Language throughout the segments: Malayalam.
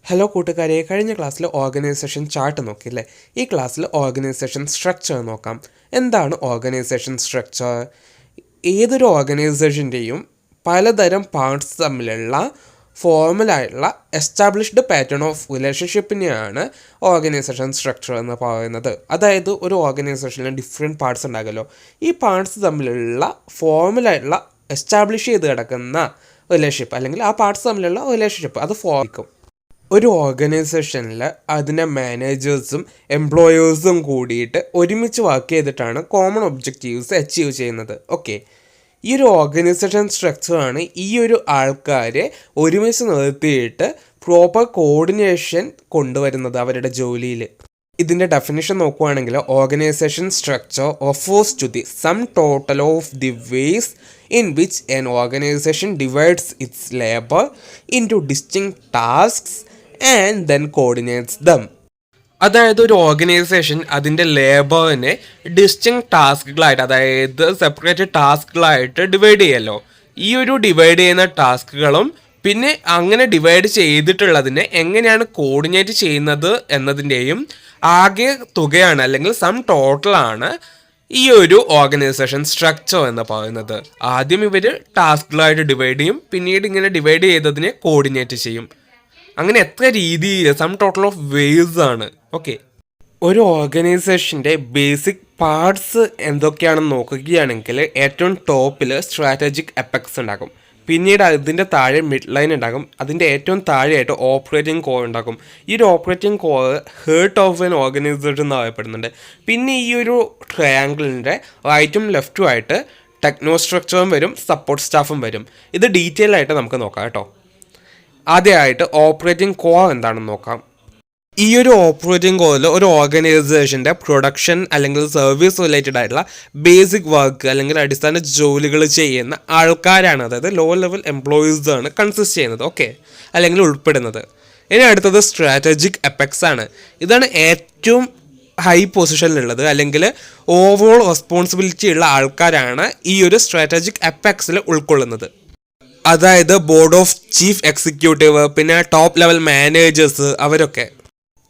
ഹലോ കൂട്ടുകാരെ, കഴിഞ്ഞ ക്ലാസ്സിൽ ഓർഗനൈസേഷൻ ചാർട്ട് നോക്കിയില്ലേ? ഈ ക്ലാസ്സിൽ ഓർഗനൈസേഷൻ സ്ട്രക്ചർ നോക്കാം. എന്താണ് ഓർഗനൈസേഷൻ സ്ട്രക്ചർ? ഏതൊരു ഓർഗനൈസേഷൻ്റെയും പലതരം പാർട്സ് തമ്മിലുള്ള ഫോർമലായിട്ടുള്ള എസ്റ്റാബ്ലിഷ്ഡ് പാറ്റേൺ ഓഫ് റിലേഷൻഷിപ്പിനെയാണ് ഓർഗനൈസേഷൻ സ്ട്രക്ചർ എന്ന് പറയുന്നത്. അതായത് ഒരു ഓർഗനൈസേഷനിൽ ഡിഫറെൻറ്റ് പാർട്സ് ഉണ്ടാകുമല്ലോ, ഈ പാർട്സ് തമ്മിലുള്ള ഫോർമലായിട്ടുള്ള എസ്റ്റാബ്ലിഷ് ചെയ്ത് കിടക്കുന്ന റിലേഷൻഷിപ്പ് അല്ലെങ്കിൽ ആ പാർട്സ് തമ്മിലുള്ള റിലേഷൻഷിപ്പ് അത് ഫോർമിക്കും. ഒരു ഓർഗനൈസേഷനിൽ അതിൻ്റെ മാനേജേഴ്സും എംപ്ലോയേഴ്സും കൂടിയിട്ട് ഒരുമിച്ച് വർക്ക് ചെയ്തിട്ടാണ് കോമൺ ഒബ്ജക്റ്റീവ്സ് അച്ചീവ് ചെയ്യുന്നത്. ഓക്കെ, ഈ ഒരു ഓർഗനൈസേഷൻ സ്ട്രക്ചറാണ് ഈ ഒരു ആൾക്കാരെ ഒരുമിച്ച് നിർത്തിയിട്ട് പ്രോപ്പർ കോർഡിനേഷൻ കൊണ്ടുവരുന്നത് അവരുടെ ജോലിയിൽ. ഇതിൻ്റെ ഡെഫിനിഷൻ നോക്കുകയാണെങ്കിൽ organisation structure refers to the sum total of the ways in which an organization divides its labor into distinct tasks and then coordinates them. അതായത് ഒരു ഓർഗനൈസേഷൻ അതിൻ്റെ ലേബറിനെ ഡിസ്റ്റിങ് ടാസ്കുകളായിട്ട്, അതായത് സെപ്പറേറ്റ് ടാസ്കുകളായിട്ട് ഡിവൈഡ് ചെയ്യല്ലോ. ഈ ഒരു ഡിവൈഡ് ചെയ്യുന്ന ടാസ്കുകളും പിന്നെ അങ്ങനെ ഡിവൈഡ് ചെയ്തിട്ടുള്ളതിനെ എങ്ങനെയാണ് കോർഡിനേറ്റ് ചെയ്യുന്നത് എന്നതിൻ്റെയും ആകെ തുകയാണ് അല്ലെങ്കിൽ സം ടോട്ടലാണ് ഈ ഒരു ഓർഗനൈസേഷൻ സ്ട്രക്ചർ എന്ന് പറയുന്നത്. ആദ്യം ഇവർ ടാസ്കുകളായിട്ട് ഡിവൈഡ് ചെയ്യും, പിന്നീട് ഇങ്ങനെ ഡിവൈഡ് ചെയ്തതിനെ കോർഡിനേറ്റ് ചെയ്യും. അങ്ങനെ എത്ര രീതിയിൽ സം ടോട്ടൽ ഓഫ് വേസ് ആണ്. ഓക്കെ, ഒരു ഓർഗനൈസേഷൻ്റെ ബേസിക് പാർട്സ് എന്തൊക്കെയാണെന്ന് നോക്കുകയാണെങ്കിൽ ഏറ്റവും ടോപ്പിൽ സ്ട്രാറ്റജിക് എപ്പെക്സ് ഉണ്ടാകും, പിന്നീട് അതിൻ്റെ താഴെ മിഡ് ലൈൻ ഉണ്ടാകും, അതിൻ്റെ ഏറ്റവും താഴെയായിട്ട് ഓപ്പറേറ്റിംഗ് കോർ ഉണ്ടാകും. ഈ ഒരു operating core heart of an organisation എന്ന് പറയപ്പെടുന്നുണ്ട്. പിന്നെ ഈ ഒരു ട്രയാങ്കിളിൻ്റെ റൈറ്റും ലെഫ്റ്റും ആയിട്ട് ടെക്നോ സ്ട്രക്ചറും വരും, സപ്പോർട്ട് സ്റ്റാഫും വരും. ഇത് ഡീറ്റെയിൽ ആയിട്ട് നമുക്ക് നോക്കാം കേട്ടോ. ആദ്യമായിട്ട് ഓപ്പറേറ്റിംഗ് കോർ എന്താണെന്ന് നോക്കാം. ഈ ഒരു ഓപ്പറേറ്റിംഗ് കോറിൽ ഒരു ഓർഗനൈസേഷൻ്റെ പ്രൊഡക്ഷൻ അല്ലെങ്കിൽ സർവീസ് റിലേറ്റഡ് ആയിട്ടുള്ള ബേസിക് വർക്ക് അല്ലെങ്കിൽ അടിസ്ഥാന ജോലികൾ ചെയ്യുന്ന ആൾക്കാരാണ്, അതായത് ലോ ലെവൽ എംപ്ലോയീസ് ആണ് കൺസിസ്റ്റ് ചെയ്യുന്നത്. ഓക്കെ, അല്ലെങ്കിൽ ഉൾപ്പെടുന്നത്. ഇനി അടുത്തത് സ്ട്രാറ്റജിക് എപ്പെക്സ് ആണ്. ഇതാണ് ഏറ്റവും ഹൈ പൊസിഷനിലുള്ളത് അല്ലെങ്കിൽ ഓവറോൾ റെസ്പോൺസിബിലിറ്റി ഉള്ള ആൾക്കാരാണ് ഈ ഒരു സ്ട്രാറ്റജിക് എപ്പെക്സിൽ ഉൾക്കൊള്ളുന്നത്. അതായത് ബോർഡ് ഓഫ് ചീഫ് എക്സിക്യൂട്ടീവ്, പിന്നെ ടോപ്പ് ലെവൽ മാനേജേഴ്സ്, അവരൊക്കെ.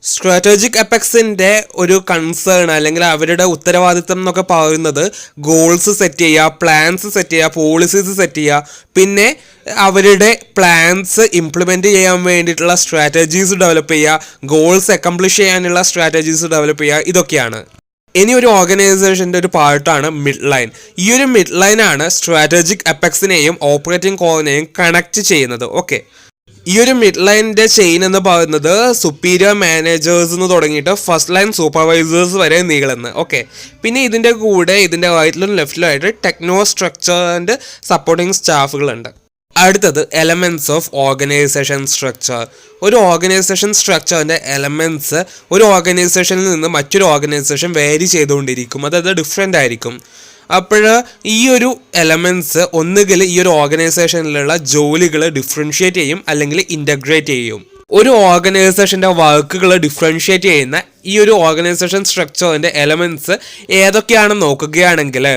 സ്ട്രാറ്റജിക് എപ്പെക്സിൻ്റെ ഒരു കൺസേൺ അല്ലെങ്കിൽ അവരുടെ ഉത്തരവാദിത്തം എന്നൊക്കെ പറയുന്നത് ഗോൾസ് സെറ്റ് ചെയ്യുക, പ്ലാൻസ് സെറ്റ് ചെയ്യുക, പോളിസീസ് സെറ്റ് ചെയ്യുക, പിന്നെ അവരുടെ പ്ലാൻസ് ഇംപ്ലിമെൻറ്റ് ചെയ്യാൻ വേണ്ടിയിട്ടുള്ള സ്ട്രാറ്റജീസ് ഡെവലപ്പ് ചെയ്യുക, ഗോൾസ് അക്കംപ്ലിഷ് ചെയ്യാനുള്ള സ്ട്രാറ്റജീസ് ഡെവലപ്പ് ചെയ്യുക, ഇതൊക്കെയാണ്. ഇനി ഒരു ഓർഗനൈസേഷൻ്റെ ഒരു പാർട്ടാണ് മിഡ് ലൈൻ. ഈ ഒരു മിഡ് ലൈനാണ് സ്ട്രാറ്റജിക് എപ്പെക്സിനെയും ഓപ്പറേറ്റിംഗ് കോറിനെയും കണക്ട് ചെയ്യുന്നത്. ഓക്കെ, ഈ ഒരു മിഡ് ലൈനിൻ്റെ ചെയിൻ എന്ന് പറയുന്നത് സുപ്പീരിയർ മാനേജേഴ്സ് എന്ന് തുടങ്ങിയിട്ട് ഫസ്റ്റ് ലൈൻ സൂപ്പർവൈസേഴ്സ് വരെ നീളുന്നത്. ഓക്കെ, പിന്നെ ഇതിൻ്റെ കൂടെ ഇതിൻ്റെ റൈറ്റിലും ലെഫ്റ്റിലും ആയിട്ട് ടെക്നോ സ്ട്രക്ചർ ആൻഡ് സപ്പോർട്ടിംഗ് സ്റ്റാഫുകളുണ്ട്. അടുത്തത് എലമെൻറ്റ്സ് ഓഫ് ഓർഗനൈസേഷൻ സ്ട്രക്ചർ. ഒരു ഓർഗനൈസേഷൻ സ്ട്രക്ചറിൻ്റെ എലമെൻറ്റ്സ് ഒരു ഓർഗനൈസേഷനിൽ നിന്ന് മറ്റൊരു ഓർഗനൈസേഷൻ വേരി ചെയ്തുകൊണ്ടിരിക്കും, അതായത് ഡിഫറെൻ്റ് ആയിരിക്കും. അപ്പോൾ ഈ ഒരു എലമെൻറ്റ്സ് ഒന്നുകിൽ ഈ ഒരു ഓർഗനൈസേഷനിലുള്ള ജോലികൾ ഡിഫറൻഷ്യേറ്റ് ചെയ്യും അല്ലെങ്കിൽ ഇൻ്റഗ്രേറ്റ് ചെയ്യും. ഒരു ഓർഗനൈസേഷൻ്റെ വർക്കുകൾ ഡിഫറൻഷ്യേറ്റ് ചെയ്യുന്ന ഈ ഒരു ഓർഗനൈസേഷൻ സ്ട്രക്ചറിൻ്റെ എലമെൻറ്റ്സ് ഏതൊക്കെയാണെന്ന് നോക്കുകയാണെങ്കിൽ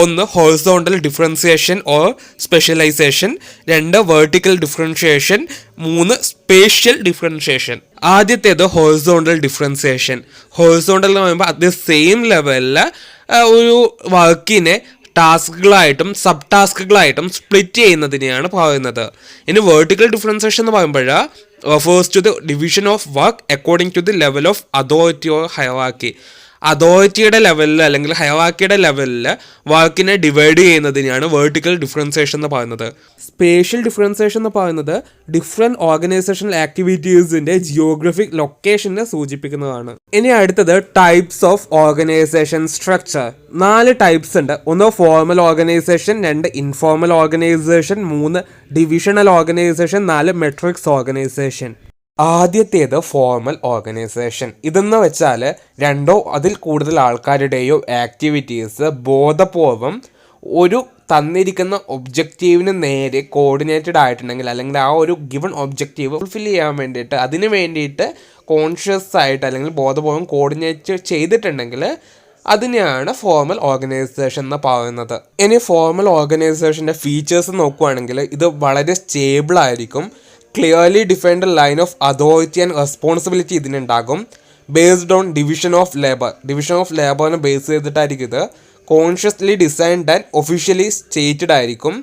ഒന്ന് ഹൊറിസോണ്ടൽ ഡിഫറൻസിയേഷൻ ഓർ സ്പെഷ്യലൈസേഷൻ, രണ്ട് വെർട്ടിക്കൽ ഡിഫറൻഷിയേഷൻ, മൂന്ന് സ്പേഷ്യൽ ഡിഫറൻഷിയേഷൻ. ആദ്യത്തേത് ഹൊറിസോണ്ടൽ ഡിഫറൻസിയേഷൻ. ഹൊറിസോണ്ടൽ എന്ന് പറയുമ്പോൾ അത് സെയിം ലെവലിൽ ഒരു വർക്കിനെ ടാസ്കുകളായിട്ടും സബ് ടാസ്കുകളായിട്ടും സ്പ്ലിറ്റ് ചെയ്യുന്നതിനെയാണ് പറയുന്നത്. ഇനി വെർട്ടിക്കൽ ഡിഫറൻസിയേഷൻ എന്ന് പറയുമ്പോൾ refers to the division of work according to the level of authority or hierarchy. അതോറിറ്റിയുടെ ലെവലിൽ അല്ലെങ്കിൽ ഹയറാർക്കിയുടെ ലെവലിൽ വർക്കിനെ ഡിവൈഡ് ചെയ്യുന്നതിനെയാണ് വെർട്ടിക്കൽ ഡിഫറൻസിയേഷൻ എന്ന് പറയുന്നത്. സ്പേഷ്യൽ ഡിഫറൻസിയേഷൻ എന്ന് പറയുന്നത് ഡിഫറെൻറ്റ് ഓർഗനൈസേഷണൽ ആക്ടിവിറ്റീസിൻ്റെ ജിയോഗ്രഫിക് ലൊക്കേഷനെ സൂചിപ്പിക്കുന്നതാണ്. ഇനി അടുത്തത് types of organisation structure. 4 types ഉണ്ട്. ഒന്ന് formal organisation, 2 informal organisation, 3 divisional organisation, 4 matrix organisation. ആദ്യത്തേത് ഫോർമൽ ഓർഗനൈസേഷൻ. ഇതെന്ന് വെച്ചാൽ 2 അതിൽ കൂടുതൽ ആൾക്കാരുടെയോ ആക്ടിവിറ്റീസ് ബോധപൂർവം ഒരു തന്നിരിക്കുന്ന ഒബ്ജക്റ്റീവിന് നേരെ കോർഡിനേറ്റഡ് ആയിട്ടുണ്ടെങ്കിൽ അല്ലെങ്കിൽ ആ ഒരു ഗിവൺ ഒബ്ജക്റ്റീവ് ഫുൾഫിൽ ചെയ്യാൻ വേണ്ടിയിട്ട് അതിന് വേണ്ടിയിട്ട് കോൺഷ്യസ് ആയിട്ട് അല്ലെങ്കിൽ ബോധപൂർവം കോർഡിനേറ്റ് ചെയ്തിട്ടുണ്ടെങ്കിൽ അതിനെയാണ് ഫോർമൽ ഓർഗനൈസേഷൻ എന്ന് പറയുന്നത്. ഇനി ഫോർമൽ ഓർഗനൈസേഷൻ്റെ ഫീച്ചേഴ്സ് നോക്കുകയാണെങ്കിൽ ഇത് വളരെ സ്റ്റേബിൾ ആയിരിക്കും, clearly defined line of authority and responsibility ഇതിനുണ്ടാകും. ബേസ്ഡ് ഓൺ ഡിവിഷൻ ഓഫ് ലേബറിനെ ബേസ് ചെയ്തിട്ടായിരിക്കും ഇത്. Consciously designed and officially stated ആയിരിക്കും.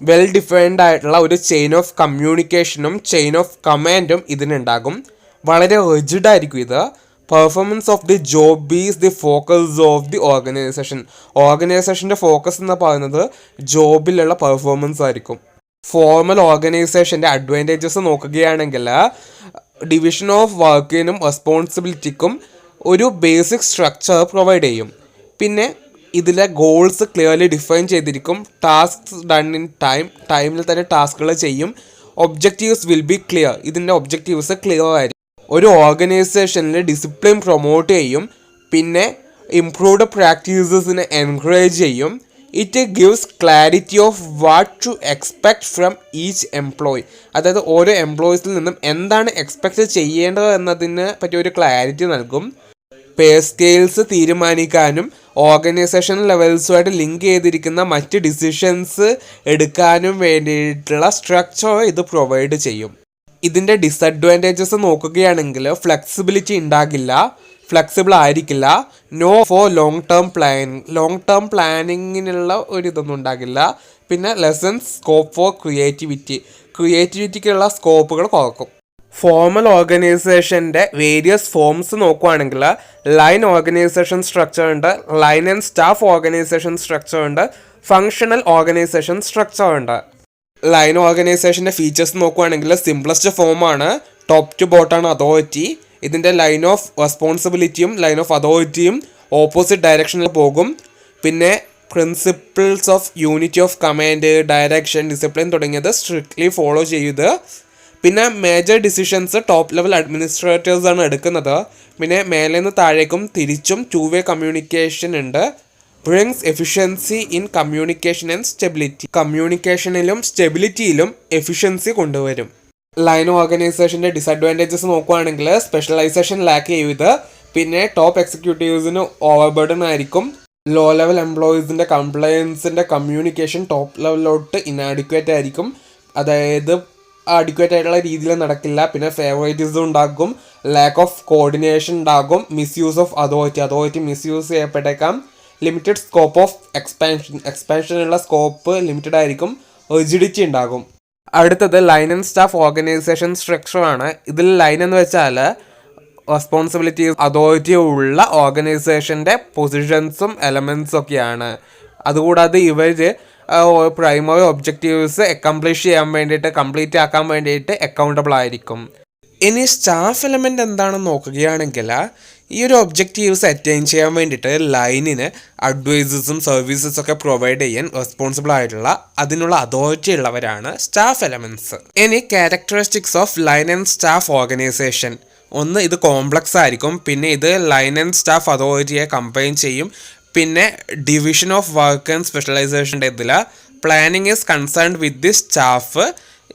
വെൽ ഡിഫൈൻഡ് ആയിട്ടുള്ള ഒരു ചെയിൻ ഓഫ് കമ്മ്യൂണിക്കേഷനും ചെയിൻ ഓഫ് കമാൻഡും ഇതിനുണ്ടാകും. വളരെ റിജിഡ് ആയിരിക്കും ഇത്. Performance of the job is the focus of the ഓർഗനൈസേഷൻ്റെ ഫോക്കസ് എന്ന് പറയുന്നത് ജോബിലുള്ള പെർഫോമൻസ് ആയിരിക്കും. ഫോർമൽ ഓർഗനൈസേഷൻ്റെ അഡ്വാൻറ്റേജസ് നോക്കുകയാണെങ്കിൽ ഡിവിഷൻ ഓഫ് വർക്കിനും റെസ്പോൺസിബിലിറ്റിക്കും ഒരു ബേസിക് സ്ട്രക്ചർ പ്രൊവൈഡ് ചെയ്യും. പിന്നെ ഇതിലെ ഗോൾസ് ക്ലിയർലി ഡിഫൈൻ ചെയ്തിരിക്കും. ടാസ്ക്സ് ഡൺ ഇൻ ടൈമിൽ തന്നെ ടാസ്കുകൾ ചെയ്യും. Objectives will be clear. ഇതിൻ്റെ ഒബ്ജക്റ്റീവ്സ് ക്ലിയർ ആയിരിക്കും. ഒരു ഓർഗനൈസേഷനിൽ ഡിസിപ്ലിൻ പ്രൊമോട്ട് ചെയ്യും. പിന്നെ ഇംപ്രൂവ്ഡ് പ്രാക്ടീസസിനെ എൻകറേജ് ചെയ്യും. It gives clarity of what to expect from each employee. അതായത് ഓരോ എംപ്ലോയീസിൽ നിന്നും എന്താണ് എക്സ്പെക്റ്റ് ചെയ്യേണ്ടത് എന്നതിനെ പറ്റി ഒരു ക്ലാരിറ്റി നൽകും. പേ സ്കെയിൽസ് തീരുമാനിക്കാനും ഓർഗനൈസേഷൻ ലെവൽസുമായിട്ട് ലിങ്ക് ചെയ്തിരിക്കുന്ന മറ്റ് ഡിസിഷൻസ് എടുക്കാനും വേണ്ടിയിട്ടുള്ള സ്ട്രക്ചർ ഇത് പ്രൊവൈഡ് ചെയ്യും. ഇതിൻ്റെ ഡിസഡ്വാൻറ്റേജസ് നോക്കുകയാണെങ്കിൽ ഫ്ലെക്സിബിലിറ്റി ഉണ്ടാകില്ല, ഫ്ലെക്സിബിൾ ആയിരിക്കില്ല. നോ ഫോർ ലോങ് ടേം പ്ലാനിങ്ങിനുള്ള ഒരു ഇതൊന്നും ഉണ്ടാകില്ല. പിന്നെ ലെസൺസ് സ്കോപ്പ് ഫോർ ക്രിയേറ്റിവിറ്റിക്കുള്ള സ്കോപ്പുകൾ കുറക്കും. ഫോർമൽ ഓർഗനൈസേഷൻ്റെ വേരിയസ് ഫോംസ് നോക്കുകയാണെങ്കിൽ ലൈൻ ഓർഗനൈസേഷൻ സ്ട്രക്ചർ ഉണ്ട്, line and staff organisation structure ഉണ്ട്, ഫങ്ഷണൽ ഓർഗനൈസേഷൻ സ്ട്രക്ചർ ഉണ്ട്. ലൈൻ ഓർഗനൈസേഷൻ്റെ ഫീച്ചേഴ്സ് നോക്കുകയാണെങ്കിൽ സിംപ്ലസ്റ്റ് ഫോമാണ്, ടോപ്പ് ടു ബോട്ടാണ് അതോറിറ്റി. ഇതിൻ്റെ ലൈൻ ഓഫ് റെസ്പോൺസിബിലിറ്റിയും ലൈൻ ഓഫ് അതോറിറ്റിയും ഓപ്പോസിറ്റ് ഡയറക്ഷനിൽ പോകും. പിന്നെ principles of unity of command, direction, discipline തുടങ്ങിയത് സ്ട്രിക്ട്ലി ഫോളോ ചെയ്ത്. പിന്നെ മേജർ ഡിസിഷൻസ് ടോപ്പ് ലെവൽ അഡ്മിനിസ്ട്രേറ്റേഴ്സാണ് എടുക്കുന്നത്. പിന്നെ മേലെ നിന്ന് താഴേക്കും തിരിച്ചും 2-way കമ്മ്യൂണിക്കേഷൻ ഉണ്ട്. Brings efficiency in communication and stability. കമ്മ്യൂണിക്കേഷനിലും സ്റ്റെബിലിറ്റിയിലും എഫിഷ്യൻസി കൊണ്ടുവരും. ലൈൻ ഓർഗനൈസേഷൻ്റെ ഡിസഡ്വാൻറ്റേജസ് നോക്കുകയാണെങ്കിൽ സ്പെഷ്യലൈസേഷൻ ലാക്ക് ചെയ്ത്. പിന്നെ ടോപ്പ് എക്സിക്യൂട്ടീവ്സിന് ഓവർബർഡൻ ആയിരിക്കും. ലോ ലെവൽ എംപ്ലോയീസിൻ്റെ കംപ്ലയൻസിൻ്റെ കമ്മ്യൂണിക്കേഷൻ ടോപ്പ് ലെവലിലോട്ട് ഇനാഡിക്വേറ്റ് ആയിരിക്കും. അതായത് അഡിക്വേറ്റ് ആയിട്ടുള്ള രീതിയിൽ നടക്കില്ല. പിന്നെ ഫേവറേറ്റിസം ഉണ്ടാകും, ലാക്ക് ഓഫ് കോർഡിനേഷൻ ഉണ്ടാകും, മിസ്യൂസ് ഓഫ് അതോറിറ്റി മിസ്യൂസ് ചെയ്യപ്പെട്ടേക്കാം. ലിമിറ്റഡ് സ്കോപ്പ് ഓഫ് എക്സ്പാൻഷനുള്ള സ്കോപ്പ് ലിമിറ്റഡ് ആയിരിക്കും. റിജിഡിറ്റി ഉണ്ടാകും. അടുത്തത് ലൈൻ ആൻഡ് സ്റ്റാഫ് ഓർഗനൈസേഷൻ സ്ട്രക്ചറാണ്. ഇതിൽ ലൈൻ എന്ന് വെച്ചാൽ റെസ്പോൺസിബിലിറ്റി അതോറിറ്റി ഉള്ള ഓർഗനൈസേഷൻ്റെ പൊസിഷൻസും എലമെൻസും ഒക്കെയാണ്. അതുകൂടാതെ ഇവർ പ്രൈമറി ഒബ്ജക്റ്റീവ്സ് കംപ്ലീറ്റ് ആക്കാൻ വേണ്ടിയിട്ട് അക്കൗണ്ടബിൾ ആയിരിക്കും. ഇനി സ്റ്റാഫ് എലമെൻ്റ് എന്താണെന്ന് നോക്കുകയാണെങ്കിൽ ഈ ഒരു ഒബ്ജക്റ്റീവ്സ് അറ്റൈൻ ചെയ്യാൻ വേണ്ടിയിട്ട് ലൈനിന് അഡ്വൈസസും സർവീസസും ഒക്കെ പ്രൊവൈഡ് ചെയ്യാൻ റെസ്പോൺസിബിൾ ആയിട്ടുള്ള അതിനുള്ള അതോറിറ്റി ഉള്ളവരാണ് സ്റ്റാഫ് എലമെൻറ്റ്സ്. ഇനി characteristics of line and staff organisation. ഒന്ന്, ഇത് കോംപ്ലക്സ് ആയിരിക്കും. പിന്നെ ഇത് ലൈൻ ആൻഡ് സ്റ്റാഫ് അതോറിറ്റിയെ കമ്പൈൻ ചെയ്യും. പിന്നെ ഡിവിഷൻ ഓഫ് വർക്ക് ആൻഡ് സ്പെഷ്യലൈസേഷൻ്റെ ഇതിൽ planning is concerned with the staff.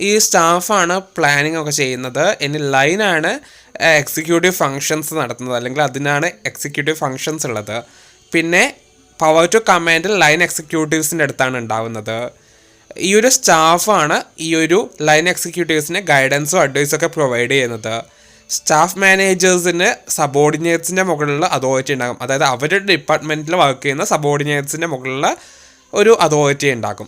ഈ സ്റ്റാഫാണ് പ്ലാനിങ് ഒക്കെ ചെയ്യുന്നത്. ഇനി ലൈനാണ് എക്സിക്യൂട്ടീവ് ഫങ്ഷൻസ് നടത്തുന്നത്, അല്ലെങ്കിൽ അതിനാണ് എക്സിക്യൂട്ടീവ് ഫങ്ഷൻസ് ഉള്ളത്. പിന്നെ പവർ ടു കമാൻഡ് ലൈൻ എക്സിക്യൂട്ടീവ്സിൻ്റെ അടുത്താണ് ഉണ്ടാവുന്നത്. ഈ ഒരു സ്റ്റാഫാണ് ഈ ഒരു ലൈൻ എക്സിക്യൂട്ടീവ്സിന് ഗൈഡൻസും അഡ്വൈസും ഒക്കെ പ്രൊവൈഡ് ചെയ്യുന്നത്. സ്റ്റാഫ് മാനേജേഴ്സിന് സബോർഡിനേറ്റ്സിൻ്റെ മുകളിലുള്ള അതോറിറ്റി ഉണ്ടാകും. അതായത് അവരുടെ ഡിപ്പാർട്ട്മെൻറ്റിൽ വർക്ക് ചെയ്യുന്ന സബോർഡിനേറ്റ്സിൻ്റെ മുകളിലുള്ള ഒരു അതോറിറ്റി ഉണ്ടാകും.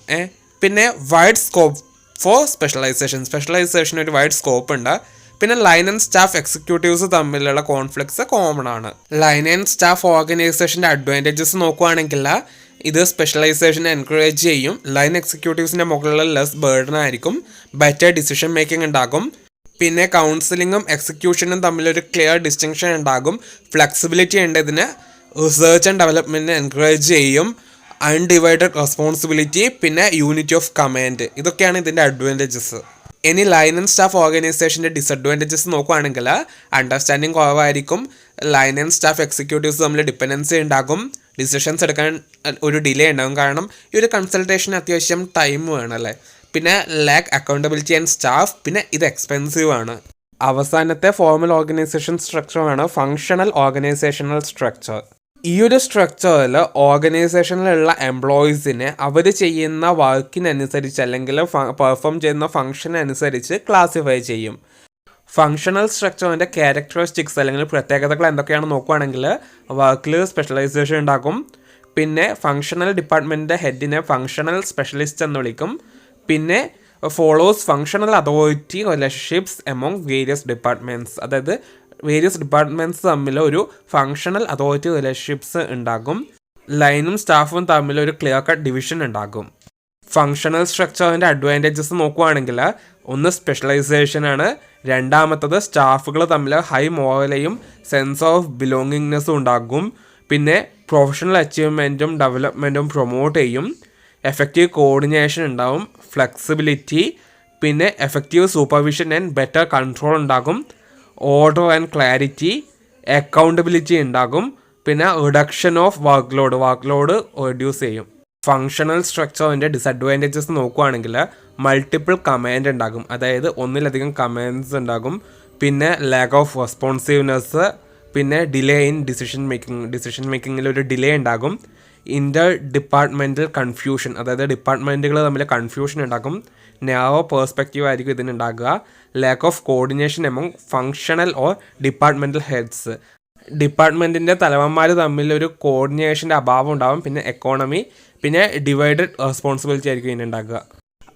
പിന്നെ വൈഡ് സ്കോപ്പ് ഫോർ സ്പെഷ്യലൈസേഷൻ ഒരു വൈഡ് സ്കോപ്പ് ഉണ്ട്. പിന്നെ ലൈൻ ആൻഡ് സ്റ്റാഫ് എക്സിക്യൂട്ടീവ്സ് തമ്മിലുള്ള കോൺഫ്ലിക്ട്സ് കോമൺ ആണ്. ലൈൻ ആൻഡ് സ്റ്റാഫ് ഓർഗനൈസേഷൻ്റെ അഡ്വാൻറ്റേജസ് നോക്കുകയാണെങ്കിൽ ഇത് സ്പെഷ്യലൈസേഷനെ എൻകറേജ് ചെയ്യും. ലൈൻ എക്സിക്യൂട്ടീവ്സിൻ്റെ മുകളിലുള്ള ലെസ് ബേർഡൻ ആയിരിക്കും. ബെറ്റർ ഡിസിഷൻ മേക്കിംഗ് ഉണ്ടാകും. പിന്നെ കൗൺസിലിങ്ങും എക്സിക്യൂഷനും തമ്മിലൊരു ക്ലിയർ ഡിസ്റ്റിങ്ഷൻ ഉണ്ടാകും. ഫ്ലെക്സിബിലിറ്റി ഉണ്ട് ഇതിന്. റിസർച്ച് ആൻഡ് ഡെവലപ്മെൻറ്റിനെ എൻകറേജ് ചെയ്യും. അൺഡിവൈഡഡ് റെസ്പോൺസിബിലിറ്റി, പിന്നെ യൂണിറ്റി ഓഫ് കമാൻഡ്, ഇതൊക്കെയാണ് ഇതിൻ്റെ അഡ്വാൻറ്റേജസ്. ഇനി ലൈൻ ആൻഡ് സ്റ്റാഫ് ഓർഗനൈസേഷൻ്റെ ഡിസഡ്വാൻറ്റേജസ് നോക്കുകയാണെങ്കിൽ അണ്ടർസ്റ്റാൻഡിങ് കുറവായിരിക്കും. ലൈൻ ആൻഡ് സ്റ്റാഫ് എക്സിക്യൂട്ടീവ്സ് തമ്മിൽ ഡിപ്പെൻഡൻസി ഉണ്ടാകും. ഡിസിഷൻസ് എടുക്കാൻ ഒരു ഡിലേ ഉണ്ടാകും. കാരണം ഈ ഒരു കൺസൾട്ടേഷൻ അത്യാവശ്യം ടൈം വേണമല്ലേ. പിന്നെ ലാക്ക് അക്കൗണ്ടബിലിറ്റി ആൻഡ് സ്റ്റാഫ്. പിന്നെ ഇത് എക്സ്പെൻസീവ് ആണ്. അവസാനത്തെ ഫോർമൽ ഓർഗനൈസേഷൻ സ്ട്രക്ചറാണ് ഫങ്ഷണൽ ഓർഗനൈസേഷണൽ സ്ട്രക്ചർ. ഈ ഒരു സ്ട്രക്ചറിൽ ഓർഗനൈസേഷനിലുള്ള എംപ്ലോയീസിനെ അവർ ചെയ്യുന്ന വർക്കിനനുസരിച്ച് അല്ലെങ്കിൽ പെർഫോം ചെയ്യുന്ന ഫംഗ്ഷൻ അനുസരിച്ച് ക്ലാസിഫൈ ചെയ്യും. ഫങ്ഷണൽ സ്ട്രക്ചറിൻ്റെ ക്യാരക്ടറിസ്റ്റിക്സ് അല്ലെങ്കിൽ പ്രത്യേകതകൾ എന്തൊക്കെയാണെന്ന് നോക്കുകയാണെങ്കിൽ വർക്കിൽ സ്പെഷ്യലൈസേഷൻ ഉണ്ടാകും. പിന്നെ ഫങ്ഷണൽ ഡിപ്പാർട്ട്മെൻറ്റിൻ്റെ ഹെഡിനെ ഫങ്ഷണൽ സ്പെഷ്യലിസ്റ്റ് എന്ന് വിളിക്കും. പിന്നെ follows functional authority relationships among various departments. അതായത് വേരിയസ് ഡിപ്പാർട്ട്മെൻറ്റ്സ് തമ്മിൽ ഒരു ഫങ്ഷണൽ അതോറിറ്റി റിലേഷൻഷിപ്സ് ഉണ്ടാകും. ലൈനും സ്റ്റാഫും തമ്മിൽ ഒരു ക്ലിയർ കട്ട് ഡിവിഷൻ ഉണ്ടാകും. ഫങ്ഷണൽ സ്ട്രക്ചറിൻ്റെ അഡ്വാൻറ്റേജസ് നോക്കുകയാണെങ്കിൽ ഒന്ന് സ്പെഷ്യലൈസേഷനാണ്, രണ്ടാമത്തത് സ്റ്റാഫുകൾ തമ്മിൽ ഹൈ മോറലയും സെൻസ് ഓഫ് ബിലോങ്ങിങ്നെസ്സും ഉണ്ടാകും. പിന്നെ പ്രൊഫഷണൽ അച്ചീവ്മെൻറ്റും ഡെവലപ്മെൻറ്റും പ്രൊമോട്ട് ചെയ്യും. എഫക്റ്റീവ് കോർഡിനേഷൻ ഉണ്ടാവും, ഫ്ലെക്സിബിലിറ്റി, പിന്നെ effective supervision and better control ഉണ്ടാകും. ഓർഡർ ആൻഡ് ക്ലാരിറ്റി, അക്കൗണ്ടബിലിറ്റി ഉണ്ടാകും. പിന്നെ reduction of work load reduce ചെയ്യും. ഫങ്ഷണൽ സ്ട്രക്ചറിൻ്റെ ഡിസഡ്വാൻറ്റേജസ് നോക്കുകയാണെങ്കിൽ മൾട്ടിപ്പിൾ കമാൻഡ് ഉണ്ടാകും, അതായത് ഒന്നിലധികം കമാൻഡ്സ് ഉണ്ടാകും. പിന്നെ ലാക്ക് ഓഫ് റെസ്പോൺസീവ്നെസ്, പിന്നെ ഡിലേ ഇൻ ഡിസിഷൻ മേക്കിങ്ങിൽ ഒരു ഡിലേ ഉണ്ടാകും. ഇൻ്റർ ഡിപ്പാർട്ട്മെൻറ്റൽ കൺഫ്യൂഷൻ, അതായത് ഡിപ്പാർട്ട്മെൻറ്റുകൾ തമ്മിൽ കൺഫ്യൂഷൻ ഉണ്ടാകും. നാരോ പേഴ്സ്പെക്റ്റീവ് ആയിരിക്കും ഇതിനുണ്ടാകുക. Lack of coordination among functional or departmental heads, ഡിപ്പാർട്ട്മെൻറ്റിൻ്റെ തലവന്മാർ തമ്മിൽ ഒരു കോർഡിനേഷൻ്റെ അഭാവം ഉണ്ടാകും. പിന്നെ എക്കോണമി, പിന്നെ ഡിവൈഡഡ് റെസ്പോൺസിബിലിറ്റി ആയിരിക്കും ഇതിനുണ്ടാകുക.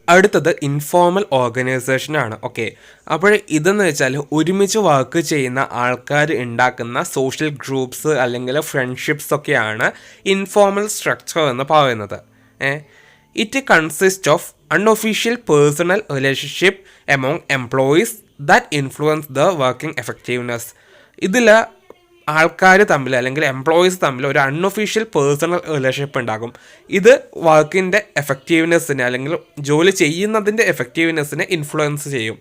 അടുത്തത് ഇൻഫോർമൽ ഓർഗനൈസേഷനാണ്. ഓക്കെ, അപ്പോൾ ഇതെന്ന് വെച്ചാൽ ഒരുമിച്ച് വർക്ക് ചെയ്യുന്ന ആൾക്കാർ ഉണ്ടാക്കുന്ന സോഷ്യൽ ഗ്രൂപ്പ്സ് അല്ലെങ്കിൽ ഫ്രണ്ട്ഷിപ്സ് ഒക്കെയാണ് ഇൻഫോർമൽ സ്ട്രക്ചർ എന്ന് പറയുന്നത്. It consist of unofficial personal relationship among employees that influence the working effectiveness. ഇതിൽ ആൾക്കാർ തമ്മിൽ അല്ലെങ്കിൽ എംപ്ലോയീസ് തമ്മിൽ ഒരു അൺഒഫീഷ്യൽ പേഴ്സണൽ റിലേഷൻഷിപ്പ് ഉണ്ടാകും. ഇത് വർക്കിൻ്റെ എഫക്റ്റീവ്നെസ്സിനെ അല്ലെങ്കിൽ ജോലി ചെയ്യുന്നതിൻ്റെ എഫക്റ്റീവ്നെസ്സിനെ ഇൻഫ്ലുവൻസ് ചെയ്യും.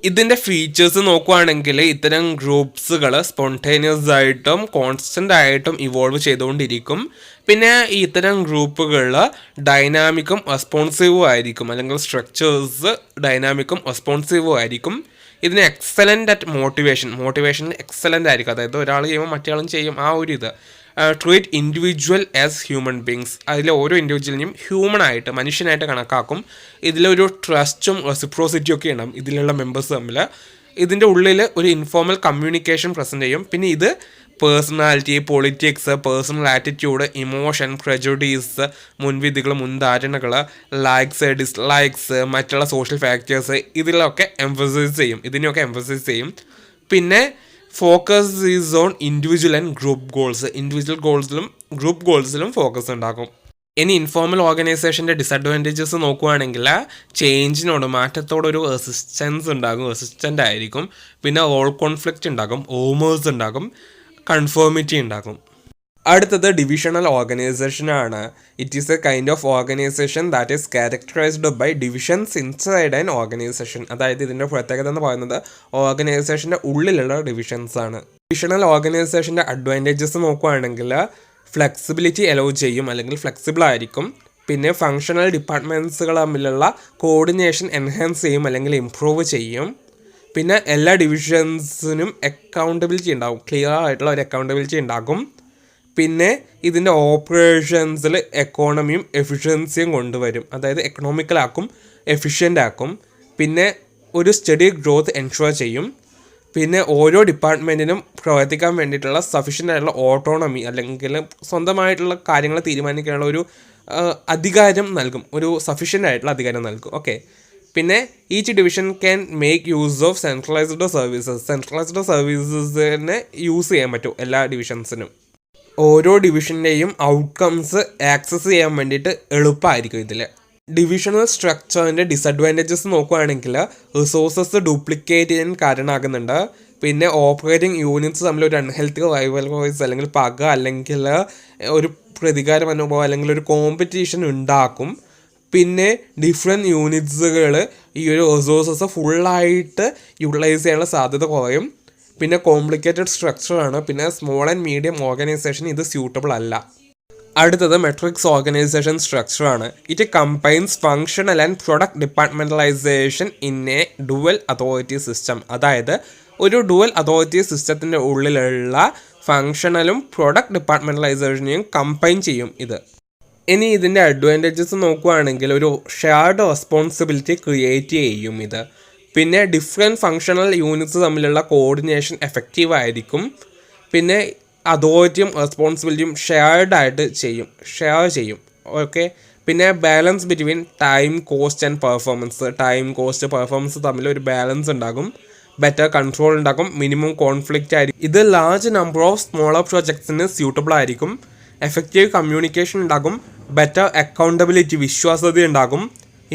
ഇതിൻ്റെ ഫീച്ചേഴ്സ് നോക്കുകയാണെങ്കിൽ ഇത്തരം ഗ്രൂപ്പ്സുകൾ സ്പോണ്ടേനിയസ് ആയിട്ടും കോൺസ്റ്റൻ്റ് ആയിട്ടും ഇവോൾവ് ചെയ്തുകൊണ്ടിരിക്കും. പിന്നെ ഇത്തരം ഗ്രൂപ്പുകൾ ഡൈനാമിക്കും റെസ്പോൺസീവും ആയിരിക്കും, അല്ലെങ്കിൽ സ്ട്രക്ചേഴ്സ് ഡൈനാമിക്കും റെസ്പോൺസീവും ആയിരിക്കും. ഇതിന് എക്സലൻ്റ് അറ്റ് മോട്ടിവേഷൻ എക്സലൻ്റ് ആയിരിക്കും, അതായത് ഒരാൾ ചെയ്യുമ്പോൾ മറ്റേയാളും ചെയ്യും. ആ ഒരു ഇത് treat individual as human beings, അതിൽ ഓരോ ഇൻഡിവിജ്വലിനെയും ഹ്യൂമനായിട്ട് മനുഷ്യനായിട്ട് കണക്കാക്കും. ഇതിലൊരു ട്രസ്റ്റും റെസിപ്രോസിറ്റിയും ഒക്കെ ഉണ്ടാകും ഇതിലുള്ള മെമ്പേഴ്സ് തമ്മിൽ. ഇതിൻ്റെ ഉള്ളിൽ ഒരു ഇൻഫോർമൽ കമ്മ്യൂണിക്കേഷൻ പ്രസൻറ്റ് ചെയ്യും. പിന്നെ ഇത് personality, politics, personal attitude, emotion, prejudice, മുൻവിധികൾ, മുൻധാരണകൾ, ലൈക്സ്, ഡിസ്ലൈക്സ്, മറ്റുള്ള സോഷ്യൽ ഫാക്ടേഴ്സ് ഇതിലൊക്കെ എംഫസൈസ് ചെയ്യും. പിന്നെ focus is on individual and group goals, individual ഗോൾസിലും ഗ്രൂപ്പ് ഗോൾസിലും ഫോക്കസ് ഉണ്ടാകും. ഇനി ഇൻഫോർമൽ ഓർഗനൈസേഷൻ്റെ ഡിസഡ്വാൻറ്റേജസ് നോക്കുകയാണെങ്കിൽ ചേഞ്ചിനോട്, മാറ്റത്തോടൊരു റെസിസ്റ്റൻ്റ് ആയിരിക്കും. പിന്നെ റോൾ കോൺഫ്ലിക്റ്റ് ഉണ്ടാകും, റൂമേഴ്സ് ഉണ്ടാകും, കൺഫോമിറ്റി ഉണ്ടാകും. അടുത്തത് ഡിവിഷണൽ ഓർഗനൈസേഷനാണ്. It is a kind of organisation that is characterised by divisions inside an organisation. അതായത് ഇതിൻ്റെ പ്രത്യേകത എന്ന് പറയുന്നത് ഓർഗനൈസേഷൻ്റെ ഉള്ളിലുള്ള ഡിവിഷൻസ് ആണ്. ഡിവിഷണൽ ഓർഗനൈസേഷൻ്റെ അഡ്വാൻറ്റേജസ് നോക്കുകയാണെങ്കിൽ ഫ്ലെക്സിബിലിറ്റി അലോ ചെയ്യും, അല്ലെങ്കിൽ ഫ്ലെക്സിബിൾ ആയിരിക്കും. പിന്നെ ഫങ്ഷണൽ ഡിപ്പാർട്ട്മെൻറ്റ്സുകൾ തമ്മിലുള്ള കോർഡിനേഷൻ എൻഹാൻസ് ചെയ്യും, അല്ലെങ്കിൽ ഇംപ്രൂവ് ചെയ്യും. പിന്നെ എല്ലാ ഡിവിഷൻസിനും അക്കൗണ്ടബിലിറ്റി ഉണ്ടാകും, ക്ലിയർ ആയിട്ടുള്ള ഒരു അക്കൗണ്ടബിലിറ്റി ഉണ്ടാകും. പിന്നെ ഇതിൻ്റെ ഓപ്പറേഷൻസിൽ എക്കോണമിയും എഫിഷ്യൻസിയും കൊണ്ടുവരും, അതായത് എക്കണോമിക്കലാക്കും, എഫിഷ്യൻ്റ് ആക്കും. പിന്നെ ഒരു സ്റ്റഡി ഗ്രോത്ത് എൻഷുർ ചെയ്യും. പിന്നെ ഓരോ ഡിപ്പാർട്ട്മെൻറ്റിനും പ്രവർത്തിക്കാൻ വേണ്ടിയിട്ടുള്ള സഫീഷ്യൻ്റ് ആയിട്ടുള്ള ഓട്ടോണമി, അല്ലെങ്കിൽ സ്വന്തമായിട്ടുള്ള കാര്യങ്ങൾ തീരുമാനിക്കാനുള്ള ഒരു അധികാരം നൽകും, ഒരു സഫീഷ്യൻ്റ് ആയിട്ടുള്ള അധികാരം നൽകും. ഓക്കെ, പിന്നെ each division can make use of centralised സർവീസസിനെ യൂസ് ചെയ്യാൻ പറ്റും എല്ലാ ഡിവിഷൻസിനും. ഓരോ ഡിവിഷൻ്റെയും ഔട്ട്കംസ് ആക്സസ് ചെയ്യാൻ വേണ്ടിയിട്ട് എളുപ്പമായിരിക്കും ഇതിൽ. ഡിവിഷണൽ സ്ട്രക്ചറിൻ്റെ ഡിസഡ്വാൻറ്റേജസ് നോക്കുകയാണെങ്കിൽ റിസോഴ്സസ് ഡ്യൂപ്ലിക്കേറ്റ് ചെയ്യാൻ കാരണമാകുന്നുണ്ട്. പിന്നെ ഓപ്പറേറ്റിംഗ് യൂണിറ്റ്സ് തമ്മിൽ ഒരു അൺഹെൽത്തി റൈവൽറീസ്, അല്ലെങ്കിൽ പക, അല്ലെങ്കിൽ ഒരു പ്രതികാര മനോഭാവം, അല്ലെങ്കിൽ ഒരു കോമ്പറ്റീഷൻ ഉണ്ടാക്കും. പിന്നെ ഡിഫറെൻറ്റ് യൂണിറ്റ്സുകൾ ഈ ഒരു റിസോഴ്സസ് ഫുള്ളായിട്ട് യൂട്ടിലൈസ് ചെയ്യാനുള്ള സാധ്യത കുറയും. പിന്നെ കോംപ്ലിക്കേറ്റഡ് സ്ട്രക്ചറാണ്. പിന്നെ സ്മോൾ ആൻഡ് മീഡിയം ഓർഗനൈസേഷൻ ഇത് സ്യൂട്ടബിൾ അല്ല. അടുത്തത് മെട്രിക്സ് ഓർഗനൈസേഷൻ സ്ട്രക്ചറാണ്. It combines functional and product departmentalisation in a dual authority system. അതായത് ഒരു ഡുവൽ അതോറിറ്റി സിസ്റ്റത്തിൻ്റെ ഉള്ളിലുള്ള ഫങ്ഷണലും പ്രൊഡക്റ്റ് ഡിപ്പാർട്ട്മെൻറ്റലൈസേഷനെയും കമ്പൈൻ ചെയ്യും ഇത്. ഇനി ഇതിൻ്റെ അഡ്വാൻറ്റേജസ് നോക്കുകയാണെങ്കിൽ ഒരു ഷെയർഡ് റെസ്പോൺസിബിലിറ്റി ക്രിയേറ്റ് ചെയ്യും ഇത്. പിന്നെ ഡിഫറെൻറ്റ് ഫങ്ഷണൽ യൂണിറ്റ്സ് തമ്മിലുള്ള കോർഡിനേഷൻ എഫക്റ്റീവ് ആയിരിക്കും. പിന്നെ അതോറിറ്റിയും റെസ്പോൺസിബിലിറ്റിയും ഷെയർ ചെയ്യും. ഓക്കെ. പിന്നെ balance between time cost and performance. Time cost performance തമ്മിൽ ഒരു ബാലൻസ് ഉണ്ടാകും. ബെറ്റർ കൺട്രോൾ ഉണ്ടാകും. മിനിമം കോൺഫ്ലിക്റ്റ് ആയിരിക്കും. ഇത് ലാർജ് നമ്പർ ഓഫ് സ്മോളർ പ്രോജക്ട്സിന് സ്യൂട്ടബിൾ ആയിരിക്കും. എഫക്റ്റീവ് കമ്മ്യൂണിക്കേഷൻ ഉണ്ടാകും. ബെറ്റർ അക്കൗണ്ടബിലിറ്റി, വിശ്വാസ്യത ഉണ്ടാകും.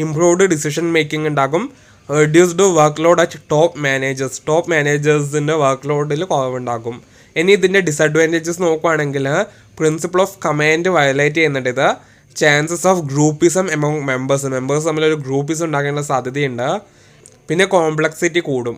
ഇംപ്രൂവ്ഡ് ഡിസിഷൻ മേക്കിംഗ് ഉണ്ടാകും. Reduced work load at top മാനേജേഴ്സിൻ്റെ വർക്ക് ലോഡിൽ കുറവുണ്ടാകും. ഇനി ഇതിൻ്റെ ഡിസഡ്വാൻറ്റേജസ് നോക്കുകയാണെങ്കിൽ പ്രിൻസിപ്പിൾ ഓഫ് കമാൻഡ് വയലേറ്റ് ചെയ്യുന്നുണ്ട് ഇത്. Chances of groupism among members തമ്മിലൊരു ഗ്രൂപ്പിസം ഉണ്ടാകാനുള്ള സാധ്യതയുണ്ട്. പിന്നെ കോംപ്ലക്സിറ്റി കൂടും.